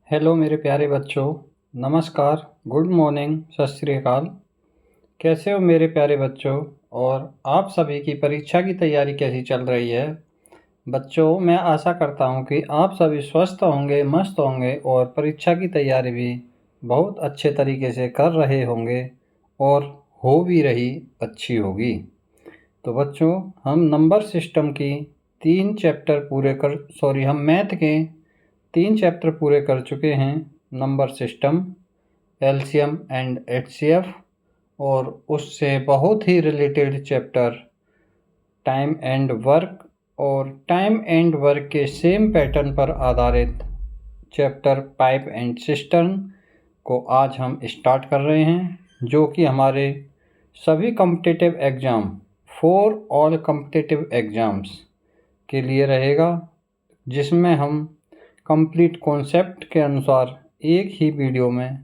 Hello मेरे प्यारे बच्चों, नमस्कार, गुड मॉर्निंग, सत श्री अकाल। कैसे हो मेरे प्यारे बच्चों? और आप सभी की परीक्षा की तैयारी कैसी चल रही है? बच्चों, मैं आशा करता हूँ कि आप सभी स्वस्थ होंगे, मस्त होंगे और परीक्षा की तैयारी भी बहुत अच्छे तरीके से कर रहे होंगे और हो भी रही अच्छी होगी। तो बच्चों, हम नंबर सिस्टम की हम मैथ के 3 चैप्टर पूरे कर चुके हैं। Number system, LCM and HCF और उससे बहुत ही related chapter time and work और टाइम एंड वर्क के सेम पैटर्न पर आधारित चैप्टर पाइप एंड सिस्टर्न को आज हम स्टार्ट कर रहे हैं, जो कि हमारे सभी competitive exam for all competitive exams के लिए रहेगा, जिसमें हम कंप्लीट कॉन्सेप्ट के अनुसार एक ही वीडियो में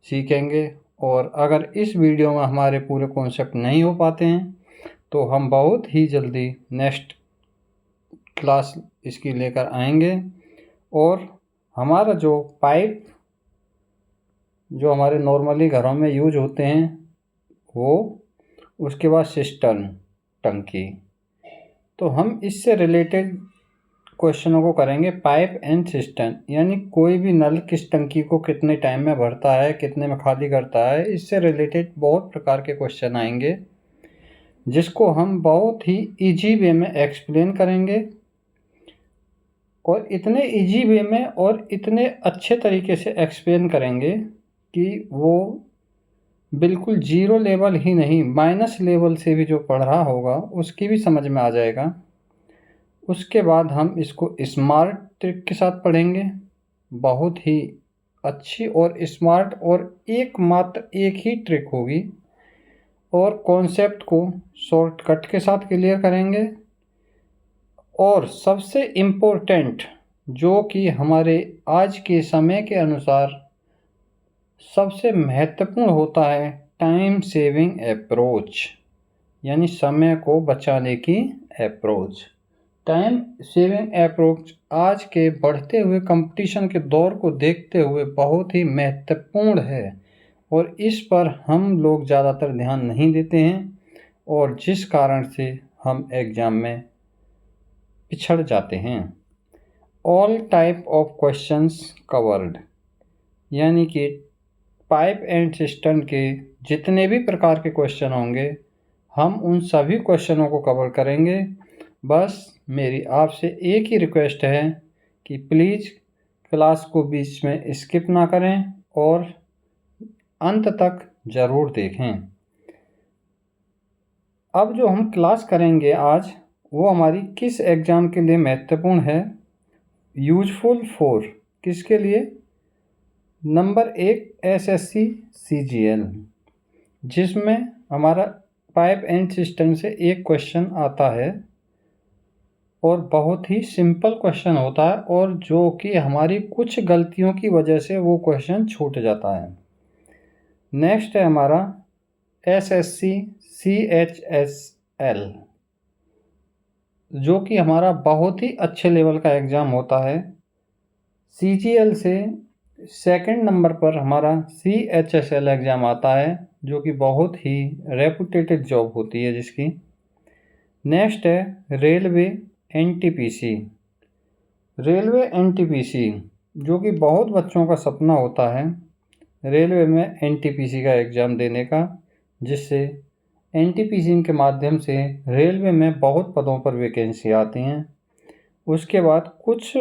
सीखेंगे। और अगर इस वीडियो में हमारे पूरे कॉन्सेप्ट नहीं हो पाते हैं तो हम बहुत ही जल्दी नेक्स्ट क्लास इसकी लेकर आएंगे। और हमारा जो पाइप जो हमारे नॉर्मली घरों में यूज होते हैं वो, उसके बाद सिस्टर्न, टंकी, तो हम इससे रिलेटेड क्वेश्चनों को करेंगे। पाइप एंड सिस्टर्न यानी कोई भी नल किस टंकी को कितने टाइम में भरता है, कितने में खाली करता है, इससे रिलेटेड बहुत प्रकार के क्वेश्चन आएंगे, जिसको हम बहुत ही इजी वे में एक्सप्लेन करेंगे। और इतने इजी वे में और इतने अच्छे तरीके से एक्सप्लेन करेंगे कि वो बिल्कुल जीरो लेवल ही नहीं, माइनस लेवल से भी जो पढ़ रहा होगा उसकी भी समझ में आ जाएगा। उसके बाद हम इसको स्मार्ट ट्रिक के साथ पढ़ेंगे, बहुत ही अच्छी और स्मार्ट और एकमात्र एक ही ट्रिक होगी। और कॉन्सेप्ट को शॉर्टकट के साथ क्लियर करेंगे। और सबसे इम्पोर्टेंट, जो कि हमारे आज के समय के अनुसार सबसे महत्वपूर्ण होता है, टाइम सेविंग अप्रोच, यानी समय को बचाने की अप्रोच। टाइम सेविंग अप्रोच आज के बढ़ते हुए कंपटीशन के दौर को देखते हुए बहुत ही महत्वपूर्ण है और इस पर हम लोग ज़्यादातर ध्यान नहीं देते हैं और जिस कारण से हम एग्ज़ाम में पिछड़ जाते हैं। All type of questions covered, यानी कि पाइप एंड सिस्टम के जितने भी प्रकार के क्वेश्चन होंगे हम उन सभी क्वेश्चनों को कवर करेंगे। बस मेरी आपसे एक ही रिक्वेस्ट है कि प्लीज़ क्लास को बीच में स्किप ना करें और अंत तक ज़रूर देखें। अब जो हम क्लास करेंगे आज, वो हमारी किस एग्ज़ाम के लिए महत्वपूर्ण है, यूजफुल फॉर किसके लिए? नंबर 1 एसएससी सीजीएल, जिसमें हमारा पाइप एंड सिस्टम से एक क्वेश्चन आता है और बहुत ही सिंपल क्वेश्चन होता है और जो कि हमारी कुछ गलतियों की वजह से वो क्वेश्चन छूट जाता है। नेक्स्ट है हमारा एसएससी सीएचएसएल, जो कि हमारा बहुत ही अच्छे लेवल का एग्ज़ाम होता है। सीजीएल से सेकंड नंबर पर हमारा सीएचएसएल एग्ज़ाम आता है, जो कि बहुत ही रेपुटेटेड जॉब होती है जिसकी। नेक्स्ट है रेलवे एनटीपीसी। रेलवे एनटीपीसी जो कि बहुत बच्चों का सपना होता है रेलवे में एनटीपीसी का एग्ज़ाम देने का, जिससे एनटीपीसी के माध्यम से रेलवे में बहुत पदों पर वैकेंसी आती हैं। उसके बाद कुछ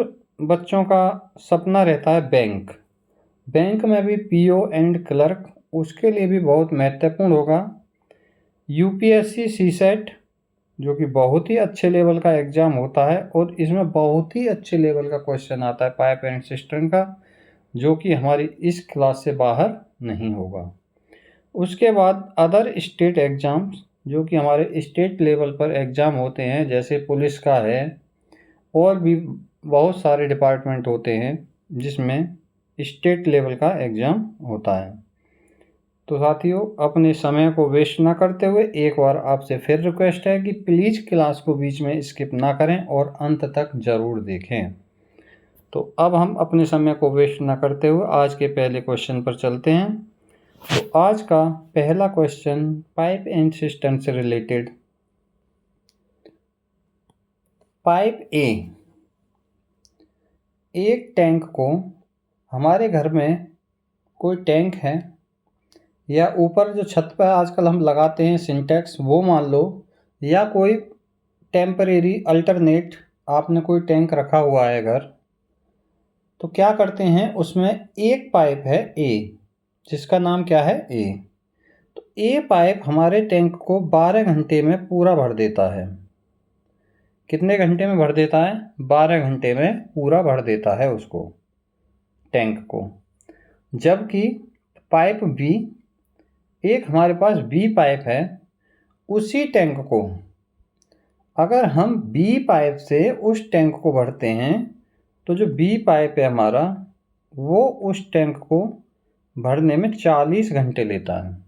बच्चों का सपना रहता है बैंक में भी पीओ एंड क्लर्क, उसके लिए भी बहुत महत्वपूर्ण होगा। यूपीएससी सीसेट, जो कि बहुत ही अच्छे लेवल का एग्ज़ाम होता है और इसमें बहुत ही अच्छे लेवल का क्वेश्चन आता है पाइप एंड सिस्टम का, जो कि हमारी इस क्लास से बाहर नहीं होगा। उसके बाद अदर स्टेट एग्ज़ाम्स, जो कि हमारे स्टेट लेवल पर एग्ज़ाम होते हैं, जैसे पुलिस का है और भी बहुत सारे डिपार्टमेंट होते हैं जिसमें स्टेट लेवल का एग्ज़ाम होता है। तो साथियों, अपने समय को वेस्ट ना करते हुए एक बार आपसे फिर रिक्वेस्ट है कि प्लीज़ क्लास को बीच में स्किप ना करें और अंत तक ज़रूर देखें। तो अब हम अपने समय को वेस्ट ना करते हुए आज के पहले क्वेश्चन पर चलते हैं। तो आज का पहला क्वेश्चन पाइप एंड सिस्टम से रिलेटेड। पाइप ए, एक टैंक को, हमारे घर में कोई टैंक है या ऊपर जो छत पर आजकल हम लगाते हैं सिंटेक्स, वो मान लो, या कोई टेम्परेरी अल्टरनेट आपने कोई टैंक रखा हुआ है घर। तो क्या करते हैं, उसमें एक पाइप है ए, जिसका नाम क्या है ए। तो ए पाइप हमारे टैंक को 12 घंटे में पूरा भर देता है। कितने घंटे में भर देता है? 12 घंटे में पूरा भर देता है उसको, टैंक को। जबकि पाइप बी, एक हमारे पास बी पाइप है, उसी टैंक को अगर हम बी पाइप से उस टैंक को भरते हैं तो जो बी पाइप है हमारा, वो उस टैंक को भरने में 40 घंटे लेता है।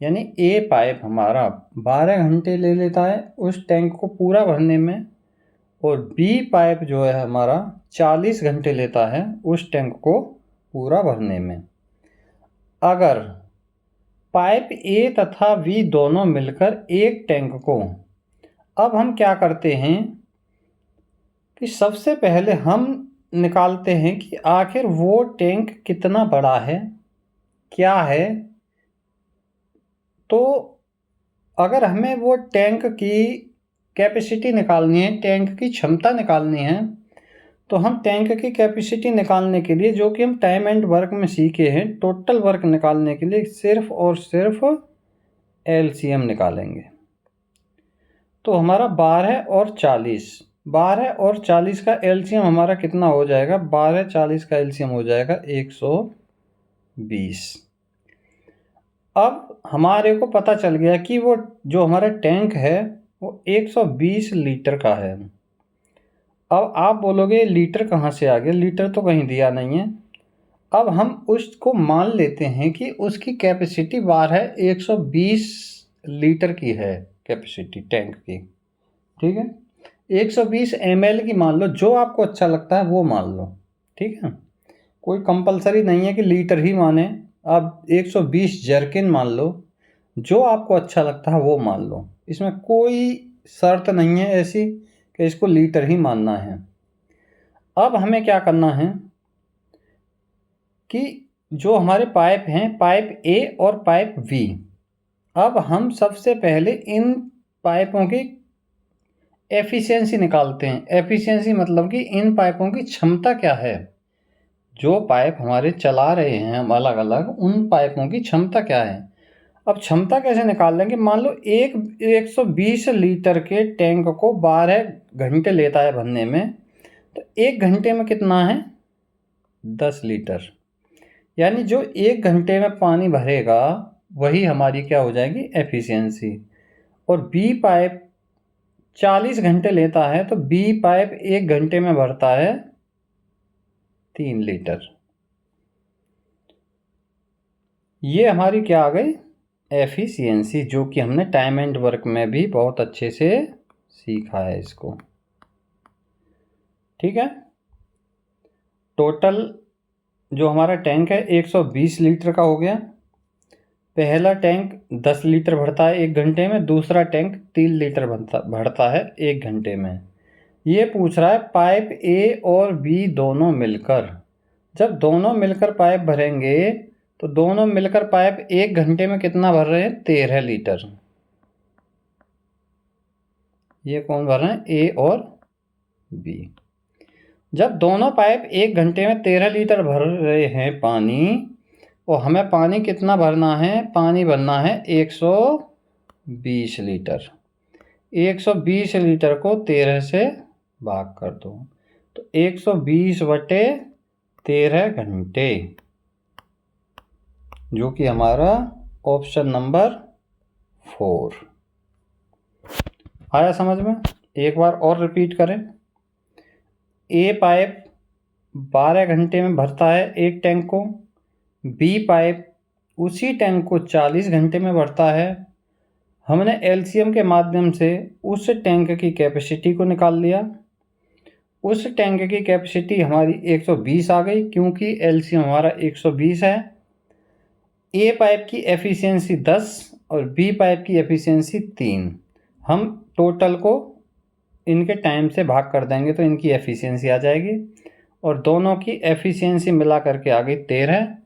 यानी ए पाइप हमारा 12 घंटे ले लेता है उस टैंक को पूरा भरने में, और बी पाइप जो है हमारा 40 घंटे लेता है उस टैंक को पूरा भरने में। अगर पाइप ए तथा बी दोनों मिलकर एक टैंक को, अब हम क्या करते हैं कि सबसे पहले हम निकालते हैं कि आखिर वो टैंक कितना बड़ा है, क्या है। तो अगर हमें वो टैंक की कैपेसिटी निकालनी है, टैंक की क्षमता निकालनी है, तो हम टैंक की कैपेसिटी निकालने के लिए, जो कि हम टाइम एंड वर्क में सीखे हैं, टोटल वर्क निकालने के लिए सिर्फ और सिर्फ एलसीएम निकालेंगे। तो हमारा 12 और 40 का एलसीएम हमारा कितना हो जाएगा? 12 40 का एलसीएम हो जाएगा 120। अब हमारे को पता चल गया कि वो जो हमारा टैंक है वो 120 लीटर का है। अब आप बोलोगे लीटर कहाँ से आ गया? लीटर तो कहीं दिया नहीं है। अब हम उसको मान लेते हैं कि उसकी कैपेसिटी 120 लीटर की है कैपेसिटी टैंक की, ठीक है। 120 ml की मान लो, जो आपको अच्छा लगता है वो मान लो, ठीक है। कोई कंपलसरी नहीं है कि लीटर ही माने, आप 120 जर्किन मान लो, जो आपको अच्छा लगता है वो मान लो। इसमें कोई शर्त नहीं है ऐसी कि इसको लीटर ही मानना है। अब हमें क्या करना है कि जो हमारे पाइप हैं, पाइप ए और पाइप बी, अब हम सबसे पहले इन पाइपों की एफिशिएंसी निकालते हैं। एफिशिएंसी मतलब कि इन पाइपों की क्षमता क्या है। जो पाइप हमारे चला रहे हैं हम अलग अलग, उन पाइपों की क्षमता क्या है। अब क्षमता कैसे निकाल लेंगे? मान लो 120 लीटर के टैंक को 12 घंटे लेता है भरने में, तो 1 घंटे में कितना है? 10 लीटर। यानी जो 1 घंटे में पानी भरेगा वही हमारी क्या हो जाएगी? एफिशिएंसी। और बी पाइप 40 घंटे लेता है, तो बी पाइप 1 घंटे में भरता है 3 लीटर। ये हमारी क्या आ गई? एफिशिएंसी, जो कि हमने टाइम एंड वर्क में भी बहुत अच्छे से सीखा है इसको, ठीक है। टोटल जो हमारा टैंक है 120 लीटर का हो गया। पहला टैंक 10 लीटर भरता है 1 घंटे में, दूसरा टैंक 3 लीटर भरता है 1 घंटे में। ये पूछ रहा है पाइप ए और बी दोनों मिलकर, जब दोनों मिलकर पाइप भरेंगे तो दोनों मिलकर पाइप 1 घंटे में कितना भर रहे हैं? 13 लीटर। ये कौन भर रहे हैं? ए और बी। जब दोनों पाइप 1 घंटे में 13 लीटर भर रहे हैं पानी, और हमें पानी कितना भरना है? पानी भरना है 120 लीटर। 120 लीटर को 13 से भाग कर दो, तो 120/13 घंटे, जो कि हमारा ऑप्शन नंबर 4 आया समझ में। एक बार और रिपीट करें। ए पाइप 12 घंटे में भरता है एक टैंक को, बी पाइप उसी टैंक को 40 घंटे में भरता है। हमने एलसीएम के माध्यम से उस टैंक की कैपेसिटी को निकाल लिया। उस टैंक की कैपेसिटी हमारी 120 आ गई, क्योंकि एलसीएम हमारा 120 है। ए पाइप की एफिशिएंसी 10 और बी पाइप की एफिशिएंसी 3। हम टोटल को इनके टाइम से भाग कर देंगे तो इनकी एफिशिएंसी आ जाएगी, और दोनों की एफिशिएंसी मिला करके आ गई 13।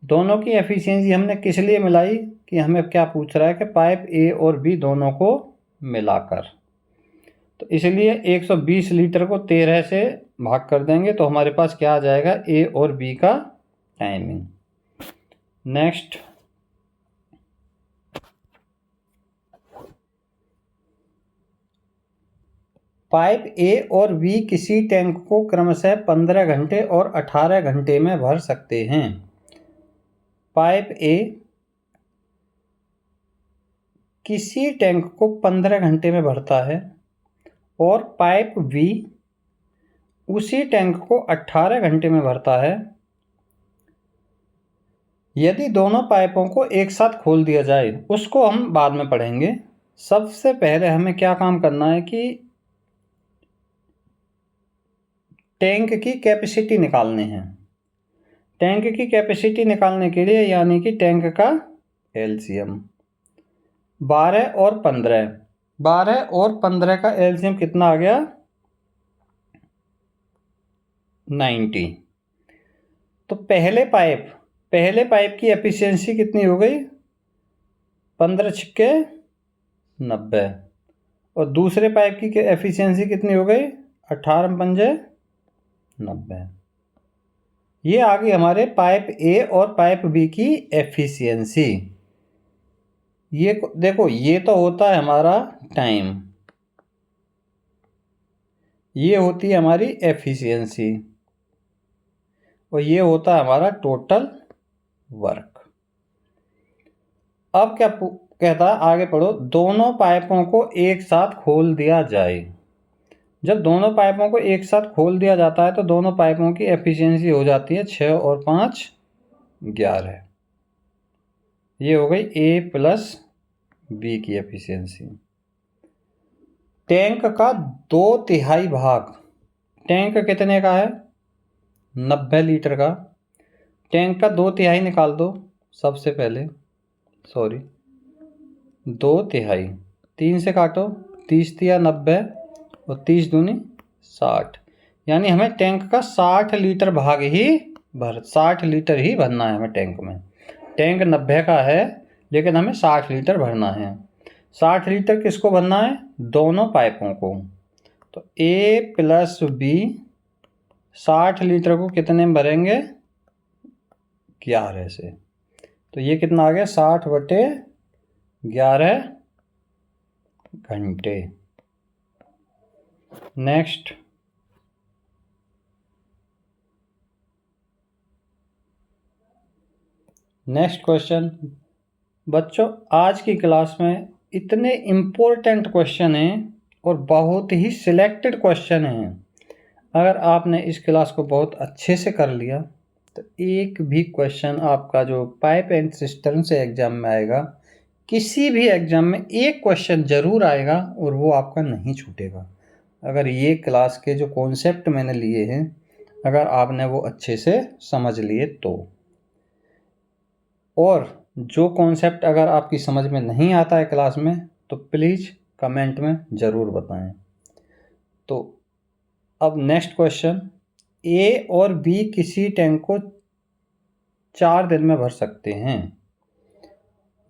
दोनों की एफिशिएंसी हमने किस लिए मिलाई कि हमें क्या पूछ रहा है कि पाइप ए और बी दोनों को मिलाकर। तो इसलिए 120 लीटर को 13 से भाग कर देंगे तो हमारे पास क्या आ जाएगा, ए और बी का टाइमिंग। नेक्स्ट, पाइप ए और बी किसी टैंक को क्रमशः 15 घंटे और 18 घंटे में भर सकते हैं। पाइप ए किसी टैंक को 15 घंटे में भरता है और पाइप बी उसी टैंक को 18 घंटे में भरता है। यदि दोनों पाइपों को एक साथ खोल दिया जाए, उसको हम बाद में पढ़ेंगे। सबसे पहले हमें क्या काम करना है कि टैंक की कैपेसिटी निकालनी है। टैंक की कैपेसिटी निकालने के लिए यानी कि टैंक का एलसीएम 12 और 15 का एलसीएम कितना आ गया, 90। तो पहले पाइप की एफिशिएंसी कितनी हो गई, 15 छिक्के 90, और दूसरे पाइप की एफिशिएंसी कितनी हो गई, 18 पंजे 90। ये आ गई हमारे पाइप ए और पाइप बी की एफिशिएंसी। ये देखो, ये तो होता है हमारा टाइम, ये होती है हमारी एफिशिएंसी, और ये होता है हमारा टोटल वर्क। अब क्या कहता है, आगे पढ़ो। दोनों पाइपों को एक साथ खोल दिया जाए। जब दोनों पाइपों को एक साथ खोल दिया जाता है तो दोनों पाइपों की एफिशिएंसी हो जाती है 6 और 5 11। ये हो गई ए प्लस बी की एफिशिएंसी। टैंक का 2/3 भाग, टैंक कितने का है, 90 लीटर का। टैंक का 2/3 निकाल दो। सबसे पहले 2/3, 3 से काटो, 30 तिया 90 और 30 दूनी 60, यानी हमें टैंक का 60 लीटर ही भरना है हमें टैंक में। टैंक 90 का है लेकिन हमें 60 लीटर भरना है। 60 लीटर किसको भरना है, दोनों पाइपों को। तो ए प्लस बी 60 लीटर को कितने में भरेंगे, 11 से। तो ये कितना आ गया, 60/11 घंटे। Next, question. बच्चों, आज की क्लास में इतने इम्पोर्टेंट क्वेश्चन हैं और बहुत ही सिलेक्टेड क्वेश्चन हैं। अगर आपने इस क्लास को बहुत अच्छे से कर लिया तो एक भी क्वेश्चन आपका जो पाइप एंड सिस्टम से एग्ज़ाम में आएगा, किसी भी एग्ज़ाम में एक क्वेश्चन ज़रूर आएगा और वो आपका नहीं छूटेगा। अगर ये क्लास के जो कॉन्सेप्ट मैंने लिए हैं, अगर आपने वो अच्छे से समझ लिए तो। और जो कॉन्सेप्ट अगर आपकी समझ में नहीं आता है क्लास में तो प्लीज़ कमेंट में ज़रूर बताएं। तो अब नेक्स्ट क्वेश्चन, ए और बी किसी टैंक को 4 दिन में भर सकते हैं।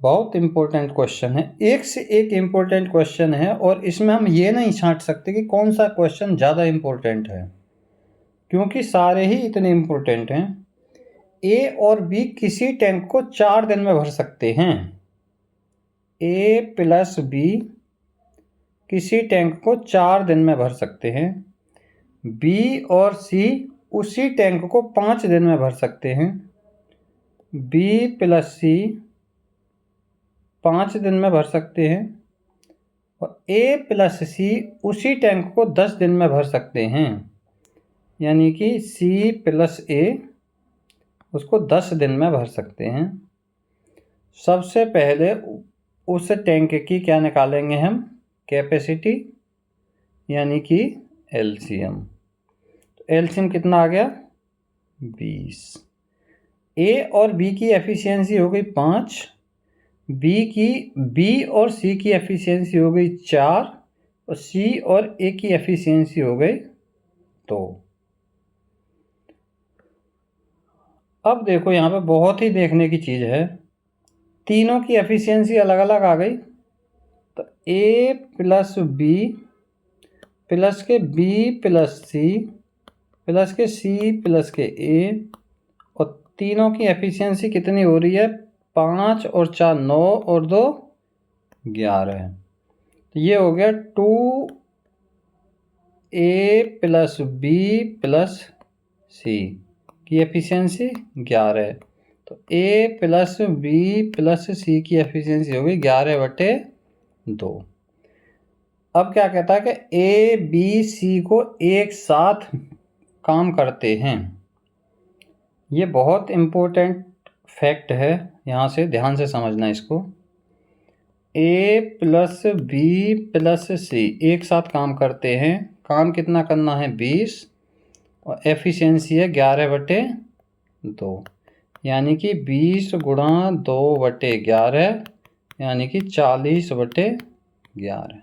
बहुत इम्पोर्टेंट क्वेश्चन है, एक से एक इम्पोर्टेंट क्वेश्चन है, और इसमें हम ये नहीं छांट सकते कि कौन सा क्वेश्चन ज़्यादा इम्पोर्टेंट है, क्योंकि सारे ही इतने इम्पोर्टेंट हैं। ए और बी किसी टैंक को 4 दिन में भर सकते हैं। ए प्लस बी किसी टैंक को 4 दिन में भर सकते हैं। बी और सी उसी टैंक को 5 दिन में भर सकते हैं। बी प्लस सी 5 दिन में भर सकते हैं, और ए प्लस सी उसी टैंक को 10 दिन में भर सकते हैं, यानी कि सी प्लस ए उसको 10 दिन में भर सकते हैं। सबसे पहले उस टैंक की क्या निकालेंगे हम, कैपेसिटी, यानी कि एलसीएम। तो एलसीएम कितना आ गया 20। ए और बी की एफिशिएंसी हो गई 5, बी और सी की एफिशिएंसी हो गई 4 और सी और ए की एफिशिएंसी हो गई 2। अब देखो यहाँ पे बहुत ही देखने की चीज़ है, तीनों की एफिशिएंसी अलग अलग आ गई। तो ए प्लस बी प्लस के बी प्लस सी प्लस के सी प्लस के ए, और तीनों की एफिशिएंसी कितनी हो रही है 5 और 4 9 और 2 11। तो ये हो गया 2a प्लस बी प्लस सी की एफिशिएंसी 11। तो a प्लस बी प्लस सी की एफिशिएंसी हो गई 11/2। अब क्या कहता है कि ए बी सी को एक साथ काम करते हैं। ये बहुत इम्पोर्टेंट फैक्ट है, यहाँ से ध्यान से समझना इसको। ए प्लस बी प्लस सी एक साथ काम करते हैं, काम कितना करना है 20 और एफिशिएंसी है 11/2, यानी कि 20 गुणा 2/11 यानी कि 40/11।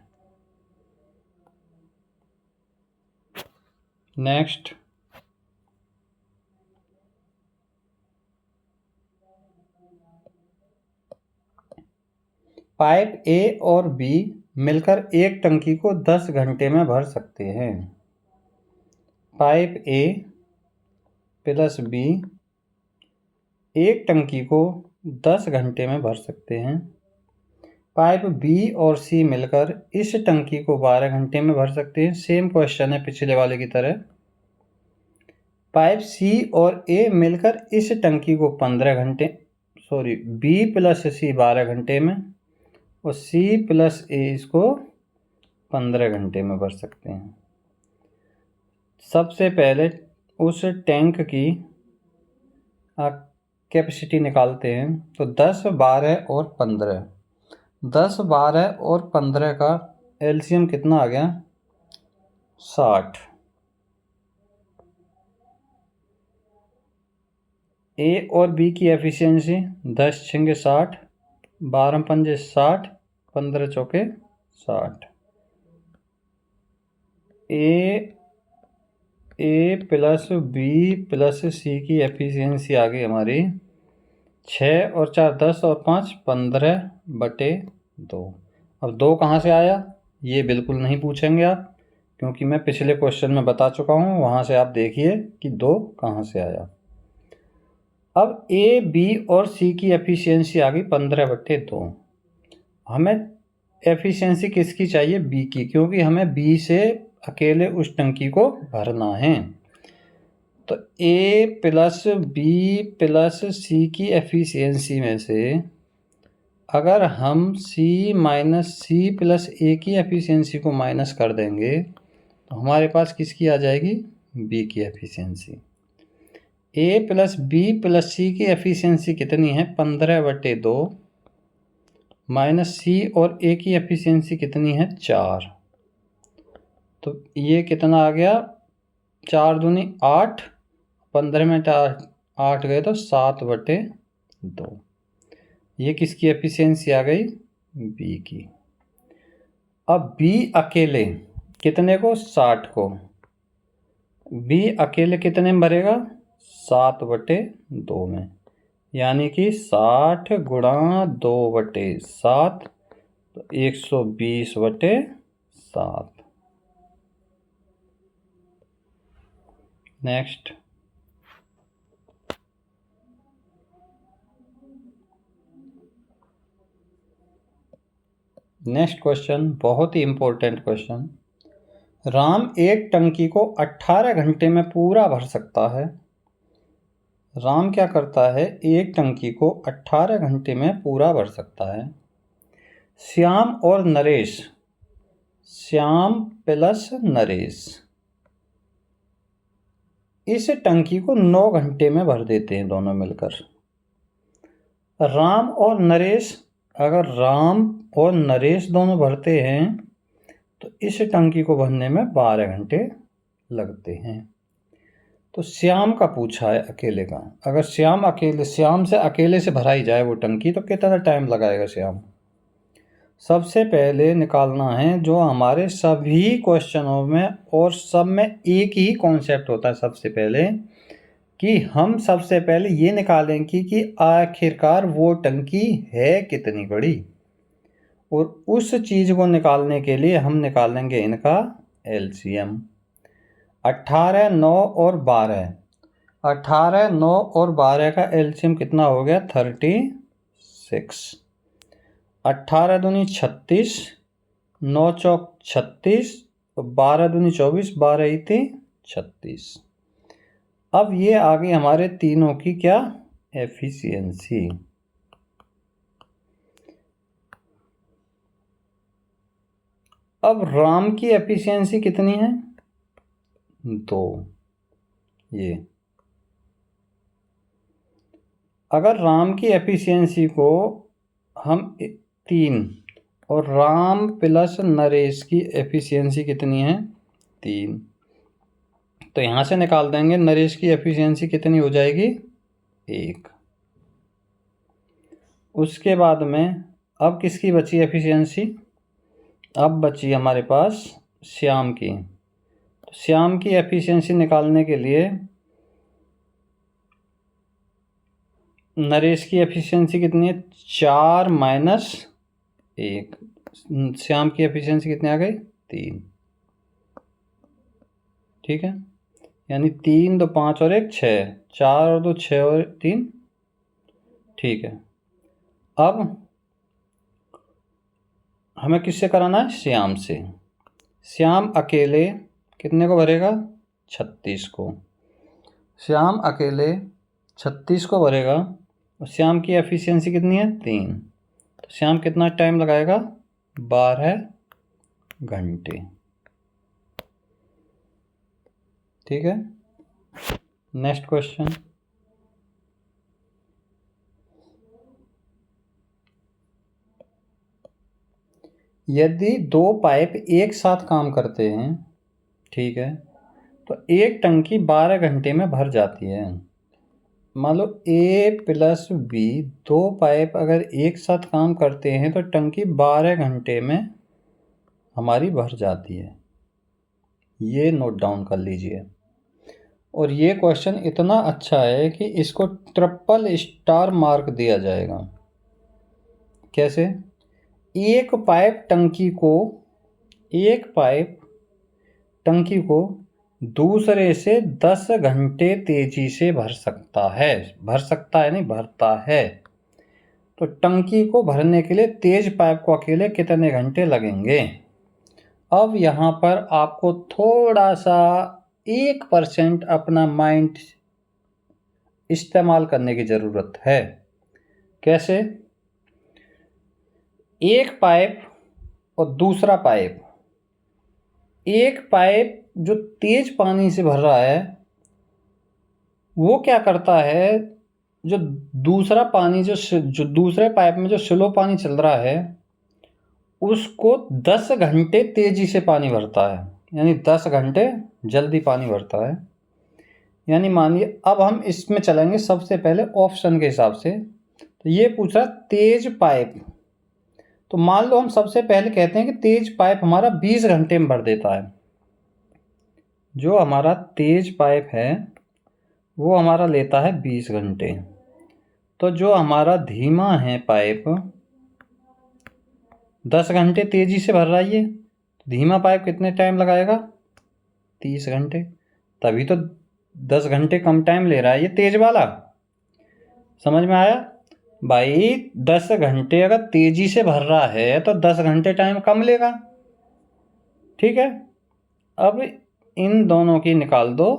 नेक्स्ट, पाइप ए और बी मिलकर एक टंकी को 10 घंटे में भर सकते हैं। पाइप ए प्लस बी एक टंकी को 10 घंटे में भर सकते हैं। पाइप बी और सी मिलकर इस टंकी को 12 घंटे में भर सकते हैं। सेम क्वेश्चन है पिछले वाले की तरह। पाइप सी और ए मिलकर इस टंकी को 15 घंटे, बी प्लस सी 12 घंटे में और सी प्लस ए इसको 15 घंटे में भर सकते हैं। सबसे पहले उस टैंक की कैपेसिटी निकालते हैं। तो 10 12 और 15, 10 12 और 15 का एलसीएम कितना आ गया 60। ए और बी की एफिशिएंसी 10 6 60, 12 5 60, 15 चौके 60। ए प्लस बी प्लस सी की एफिशिएंसी आ गई हमारी 6 और 4 10 और 5 15/2। अब 2 कहाँ से आया ये बिल्कुल नहीं पूछेंगे आप, क्योंकि मैं पिछले क्वेश्चन में बता चुका हूँ, वहाँ से आप देखिए कि 2 कहाँ से आया। अब ए बी और सी की एफिशिएंसी आ गई 15/2। हमें एफिशिएंसी किसकी चाहिए बी की, क्योंकि हमें बी से अकेले उस टंकी को भरना है। तो ए प्लस बी प्लस सी की एफिशिएंसी में से अगर हम सी माइनस सी प्लस ए की एफिशिएंसी को माइनस कर देंगे तो हमारे पास किसकी आ जाएगी बी की एफिशिएंसी। ए प्लस बी प्लस सी की एफिशिएंसी कितनी है 15/2 माइनस सी और ए की एफिशिएंसी कितनी है 4। तो ये कितना आ गया 4 दूनी 8, 15 में 8 गए तो 7/2। ये किसकी एफिशिएंसी आ गई बी की। अब बी अकेले कितने को 60 को, बी अकेले कितने में भरेगा 7/2 में, यानी कि 60 गुणा 2/7 तो 120/7। नेक्स्ट, क्वेश्चन बहुत ही इंपॉर्टेंट क्वेश्चन। राम एक टंकी को 18 घंटे में पूरा भर सकता है। राम क्या करता है एक टंकी को 18 घंटे में पूरा भर सकता है। श्याम और नरेश, श्याम प्लस नरेश इस टंकी को 9 घंटे में भर देते हैं दोनों मिलकर। राम और नरेश, अगर राम और नरेश दोनों भरते हैं तो इस टंकी को भरने में 12 घंटे लगते हैं। तो श्याम का पूछा है अकेले का। अगर श्याम से अकेले से भराई जाए वो टंकी तो कितना टाइम लगाएगा श्याम? सबसे पहले निकालना है जो हमारे सभी क्वेश्चनों में और सब में एक ही कॉन्सेप्ट होता है। सबसे पहले कि हम सबसे पहले ये निकालें कि आखिरकार वो टंकी है कितनी बड़ी, और उस चीज़ को निकालने के लिए हम निकालेंगे इनका एलसीएम। 18, 9 और 12। 18, 9 और 12 का एलसीएम कितना हो गया? 36। 18 दूनी 36, 9 चौक 36, 12 दूनी 24, 12 इतनी 36। अब ये आ गई हमारे तीनों की क्या? एफिशिएंसी। अब राम की एफिशिएंसी कितनी है? 2। ये अगर राम की एफिशिएंसी को हम 3 और राम प्लस नरेश की एफिशिएंसी कितनी है? 3, तो यहाँ से निकाल देंगे नरेश की एफिशिएंसी कितनी हो जाएगी? 1। उसके बाद में अब किसकी बची एफिशिएंसी? अब बची हमारे पास श्याम की। तो श्याम की एफिशिएंसी निकालने के लिए नरेश की एफिशिएंसी कितनी है? 4 माइनस 1। श्याम की एफिशिएंसी कितनी आ गई? 3। ठीक है, यानी 3 2 5 और 1 6, 4 और 2 6 और 3। ठीक है, अब हमें किससे कराना है? श्याम से। श्याम अकेले कितने को भरेगा? 36 को। श्याम अकेले 36 को भरेगा और श्याम की एफिशिएंसी कितनी है? 3। तो श्याम कितना टाइम लगाएगा? 12 घंटे। ठीक है, नेक्स्ट क्वेश्चन। यदि 2 पाइप एक साथ काम करते हैं, ठीक है, तो एक टंकी 12 घंटे में भर जाती है। मान लो ए प्लस बी 2 पाइप अगर एक साथ काम करते हैं तो टंकी 12 घंटे में हमारी भर जाती है। ये नोट डाउन कर लीजिए। और ये क्वेश्चन इतना अच्छा है कि इसको ट्रिपल स्टार मार्क दिया जाएगा। कैसे? एक पाइप टंकी को दूसरे से 10 घंटे तेजी से भर सकता है। नहीं, भरता है। तो टंकी को भरने के लिए तेज पाइप को अकेले कितने घंटे लगेंगे? अब यहाँ पर आपको थोड़ा सा 1% अपना माइंड इस्तेमाल करने की ज़रूरत है। कैसे? एक पाइप और दूसरा पाइप, एक पाइप जो तेज पानी से भर रहा है वो क्या करता है, जो दूसरा पानी जो दूसरे पाइप में जो स्लो पानी चल रहा है उसको 10 घंटे तेजी से पानी भरता है, यानी 10 घंटे जल्दी पानी भरता है। यानी मानिए अब हम इसमें चलेंगे सबसे पहले ऑप्शन के हिसाब से। तो ये पूछ रहा तेज पाइप, तो मान लो हम सबसे पहले कहते हैं कि तेज पाइप हमारा 20 घंटे में भर देता है। जो हमारा तेज पाइप है वो हमारा लेता है 20 घंटे। तो जो हमारा धीमा है पाइप 10 घंटे तेजी से भर रहा है, ये धीमा पाइप कितने टाइम लगाएगा? 30 घंटे। तभी तो 10 घंटे कम टाइम ले रहा है ये तेज वाला। समझ में आया भाई? 10 घंटे अगर तेजी से भर रहा है तो 10 घंटे टाइम कम लेगा। ठीक है, अब इन दोनों की निकाल दो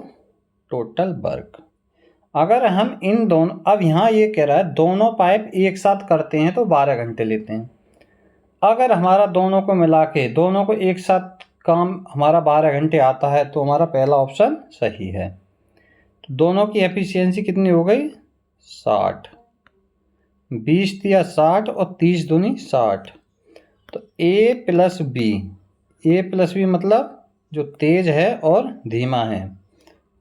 टोटल वर्क। अगर हम इन दोनों, अब यहाँ ये कह रहा है दोनों पाइप एक साथ करते हैं तो 12 घंटे लेते हैं। अगर हमारा दोनों को मिला के दोनों को एक साथ काम हमारा 12 घंटे आता है तो हमारा पहला ऑप्शन सही है। तो दोनों की एफिशिएंसी कितनी हो गई? 60। 20 दिया 60 और 30 दूनी 60। तो ए प्लस बी मतलब जो तेज है और धीमा है,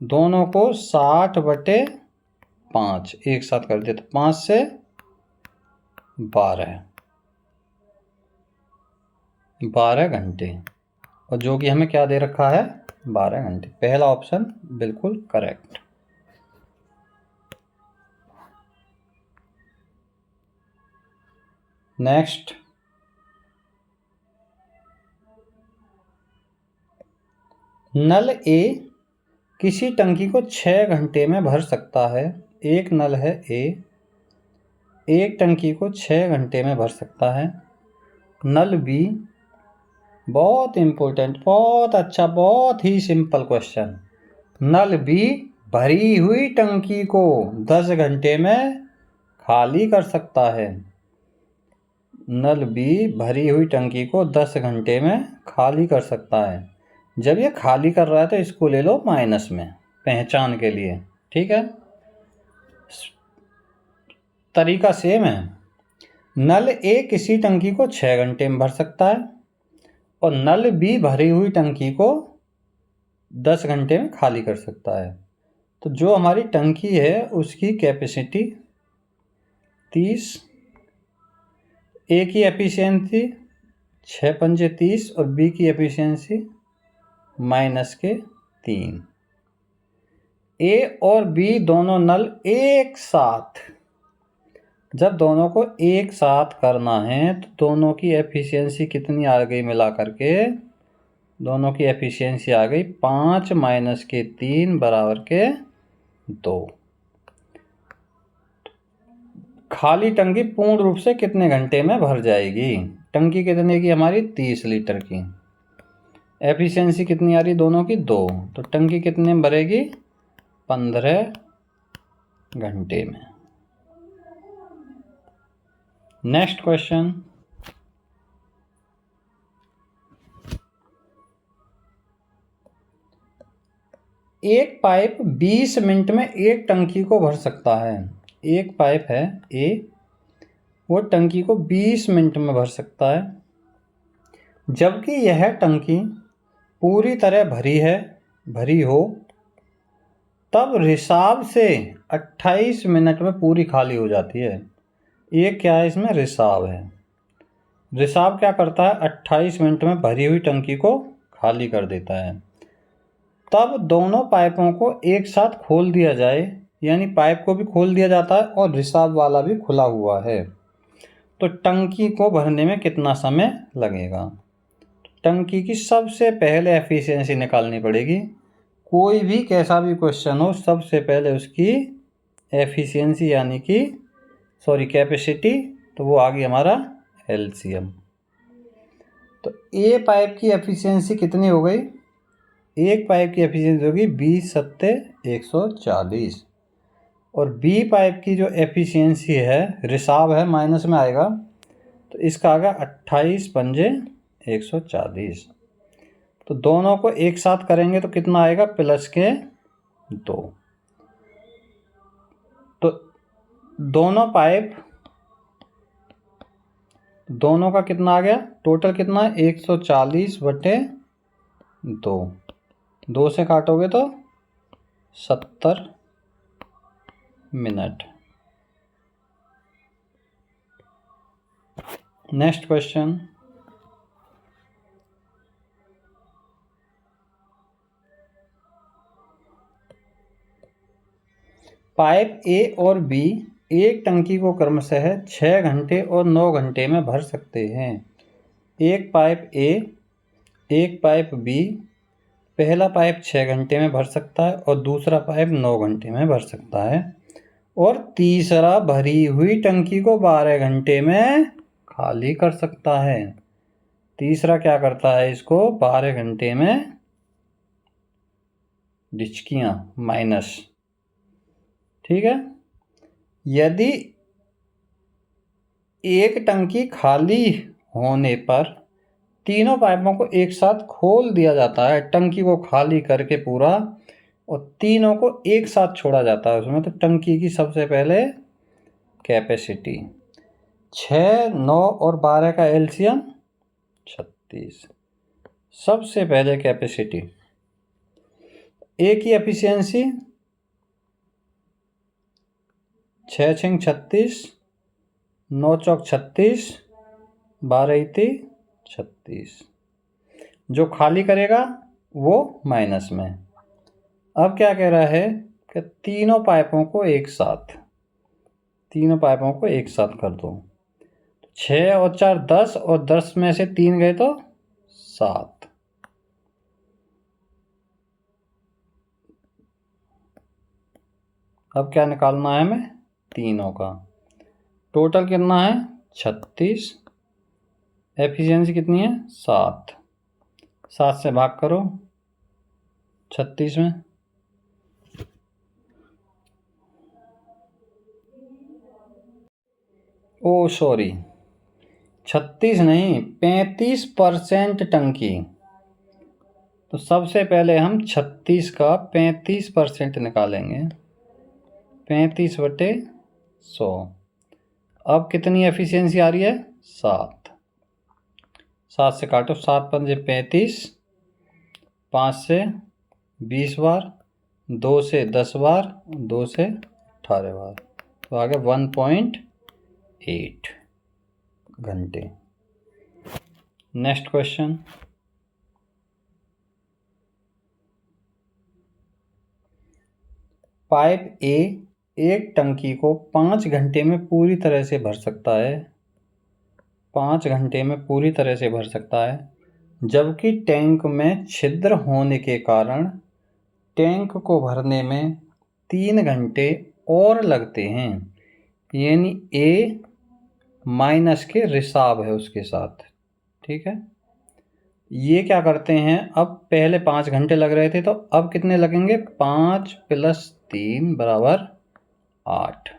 दोनों को 60/5 एक साथ कर दिया तो 5 से 12 घंटे, और जो कि हमें क्या दे रखा है 12 घंटे। पहला ऑप्शन बिल्कुल करेक्ट। नेक्स्ट, नल ए किसी टंकी को 6 घंटे में भर सकता है। एक नल है ए, एक टंकी को 6 घंटे में भर सकता है। नल बी, बहुत इंपॉर्टेंट, बहुत अच्छा, बहुत ही सिंपल क्वेश्चन। नल बी भरी हुई टंकी को 10 घंटे में खाली कर सकता है। नल बी भरी हुई टंकी को 10 घंटे में खाली कर सकता है। जब ये खाली कर रहा है तो इसको ले लो माइनस में पहचान के लिए, ठीक है। तरीका सेम है। नल ए किसी टंकी को 6 घंटे में भर सकता है और नल बी भरी हुई टंकी को 10 घंटे में खाली कर सकता है। तो जो हमारी टंकी है उसकी कैपेसिटी 30, ए की एफिशिएंसी 6 पंजे 30 और बी की एफिशिएंसी -3। ए और बी दोनों नल एक साथ, जब दोनों को एक साथ करना है तो दोनों की एफिशिएंसी कितनी आ गई मिला करके, दोनों की एफिशिएंसी आ गई 5 - 3 = 2। खाली टंकी पूर्ण रूप से कितने घंटे में भर जाएगी? टंकी कितने की हमारी 30 लीटर की, एफिशिएंसी कितनी आ रही दोनों की 2, तो टंकी कितने में भरेगी 15 घंटे में। नेक्स्ट क्वेश्चन, एक पाइप 20 मिनट में एक टंकी को भर सकता है। एक पाइप है ए, वो टंकी को 20 मिनट में भर सकता है, जबकि यह टंकी पूरी तरह भरी हो तब रिसाव से 28 मिनट में पूरी खाली हो जाती है। ये क्या है, इसमें रिसाव है। रिसाव क्या करता है, 28 मिनट में भरी हुई टंकी को खाली कर देता है। तब दोनों पाइपों को एक साथ खोल दिया जाए, यानी पाइप को भी खोल दिया जाता है और रिसाव वाला भी खुला हुआ है, तो टंकी को भरने में कितना समय लगेगा? टंकी की सबसे पहले एफिशिएंसी निकालनी पड़ेगी। कोई भी कैसा भी क्वेश्चन हो, सबसे पहले उसकी एफिशिएंसी यानी कि कैपेसिटी, तो वो आ गई हमारा एलसीएम। तो ए पाइप की एफिशिएंसी कितनी हो गई? एक पाइप की एफिशिएंसी होगी 20 × 140, और बी पाइप की जो एफिशिएंसी है, रिसाव है माइनस में आएगा, तो इसका आएगा 28 पंजे 140। तो दोनों को एक साथ करेंगे तो कितना आएगा, +2। तो दोनों का कितना आ गया, टोटल कितना है 140/2, 2 से काटोगे तो 70 मिनट। नेक्स्ट क्वेश्चन, पाइप ए और बी एक टंकी को क्रमशः 6 घंटे और 9 घंटे में भर सकते हैं। एक पाइप ए, एक पाइप बी, पहला पाइप 6 घंटे में भर सकता है और दूसरा पाइप 9 घंटे में भर सकता है, और तीसरा भरी हुई टंकी को 12 घंटे में खाली कर सकता है। तीसरा क्या करता है, इसको 12 घंटे में डिचकियाँ माइनस, ठीक है। यदि एक टंकी खाली होने पर तीनों पाइपों को एक साथ खोल दिया जाता है, टंकी को खाली करके पूरा, और तीनों को एक साथ छोड़ा जाता है उसमें, तो टंकी की सबसे पहले कैपेसिटी 6, 9 और 12 का एलसीएम 36। सबसे पहले कैपेसिटी ए की एफिशिएंसी 6 6 36, 9 चौक 36, 12 36। जो खाली करेगा वो माइनस में। अब क्या कह रहा है कि तीनों पाइपों को एक साथ कर दो। 6 और 4 10, और 10 में से 3 गए तो 7। अब क्या निकालना है हमें? तीनों का टोटल कितना है? 36। एफिशिएंसी कितनी है? 7। 7 से भाग करो 36 में। ओ सॉरी, 36 नहीं, 35% टंकी। तो सबसे पहले हम 36 का 35% निकालेंगे। 35/100। अब कितनी एफिशिएंसी आ रही है? 7। 7 से काटो, 7 पंजे 35, 5 से 20 बार, 2 से 10 बार, 2 से 18 बार, तो आ गया 1.8 घंटे। Next question. पाइप ए एक टंकी को 5 घंटे में पूरी तरह से भर सकता है। 5 घंटे में पूरी तरह से भर सकता है, जबकि टैंक में छिद्र होने के कारण टैंक को भरने में 3 घंटे और लगते हैं। यानी ए माइनस के रिसाव है उसके साथ। ठीक है, ये क्या करते हैं, अब पहले 5 घंटे लग रहे थे, तो अब कितने लगेंगे? 5 + 3 = 8।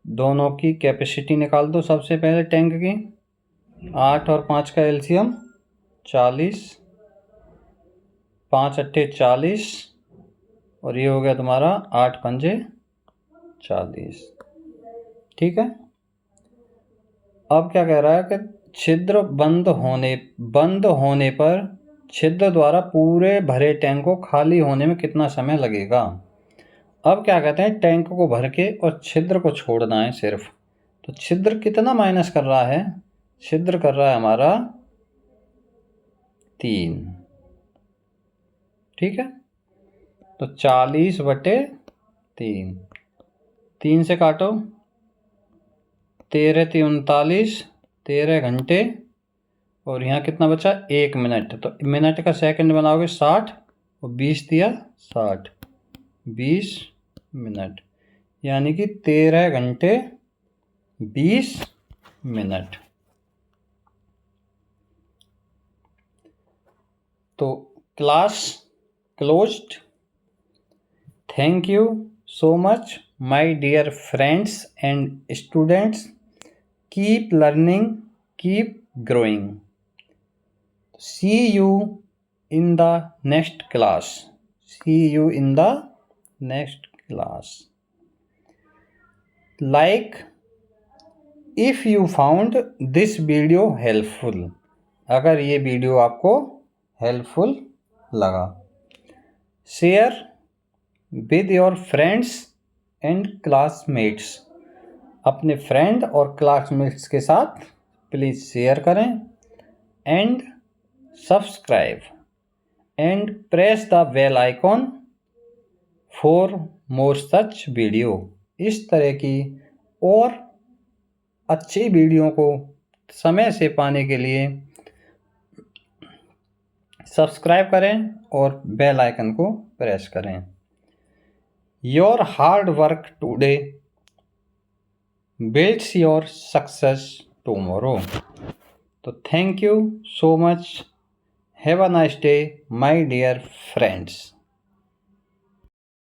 दोनों की कैपेसिटी निकाल दो सबसे पहले टैंक की। 8 और 5 का एलसीएम 40, 5 × 8 = 40, और ये हो गया तुम्हारा 8 पंजे 40। ठीक है, अब क्या कह रहा है कि छिद्र बंद होने पर छिद्र द्वारा पूरे भरे टैंक को खाली होने में कितना समय लगेगा। अब क्या कहते हैं, टैंक को भर के और छिद्र को छोड़ना है सिर्फ। तो छिद्र कितना माइनस कर रहा है? छिद्र कर रहा है हमारा 3। ठीक है, तो 40/3, 3 से काटो, 13 × 3 = 39, 13 घंटे, और यहाँ कितना बचा? 1 मिनट। तो मिनट का सेकंड बनाओगे 60, और 20 दिया 60, 20 मिनट, यानी कि 13 घंटे 20 मिनट। तो class closed. Thank you so much, my dear friends and students. Keep learning, keep growing. See you in the next class. See you in the next class. Like if you found this video helpful. अगर ये video आपको helpful लगा, share with your friends and classmates. अपने friend और classmates के साथ please share करें। And subscribe and press the bell icon for more such video. इस तरह की और अच्छी वीडियो को समय से पाने के लिए सब्सक्राइब करें और बेल आइकन को प्रेस करें। Your hard work today builds your success tomorrow. So thank you so much. Have a nice day, my dear friends.